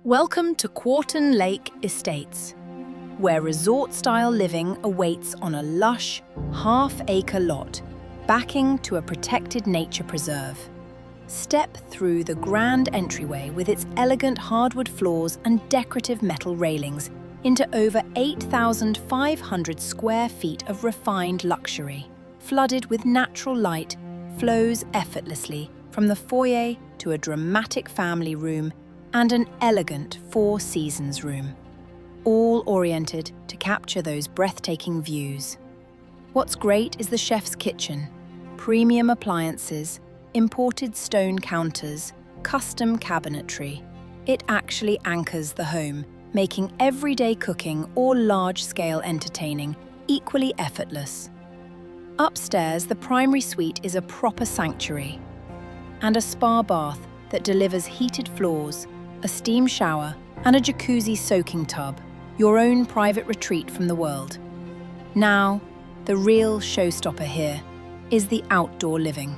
Welcome to Quarton Lake Estates, where resort-style living awaits on a lush, half-acre lot, backing to a protected nature preserve. Step through the grand entryway with its elegant hardwood floors and decorative metal railings into over 8,500 square feet of refined luxury. Flooded with natural light, flows effortlessly from the foyer to a dramatic family room and an elegant Four Seasons room, all oriented to capture those breathtaking views. What's great is the chef's kitchen, premium appliances, imported stone counters, custom cabinetry. It actually anchors the home, making everyday cooking or large-scale entertaining equally effortless. Upstairs, the primary suite is a proper sanctuary and a spa bath that delivers heated floors, a steam shower, and a jacuzzi soaking tub, your own private retreat from the world. Now, the real showstopper here is the outdoor living.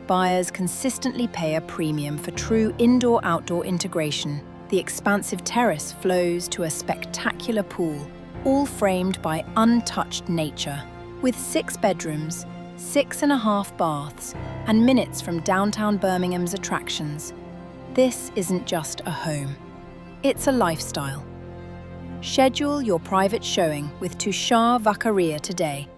Buyers consistently pay a premium for true indoor-outdoor integration. The expansive terrace flows to a spectacular pool, all framed by untouched nature. With 6 bedrooms, 6.5 baths, and minutes from downtown Birmingham's attractions, this isn't just a home, it's a lifestyle. Schedule your private showing with Tushar Vakaria today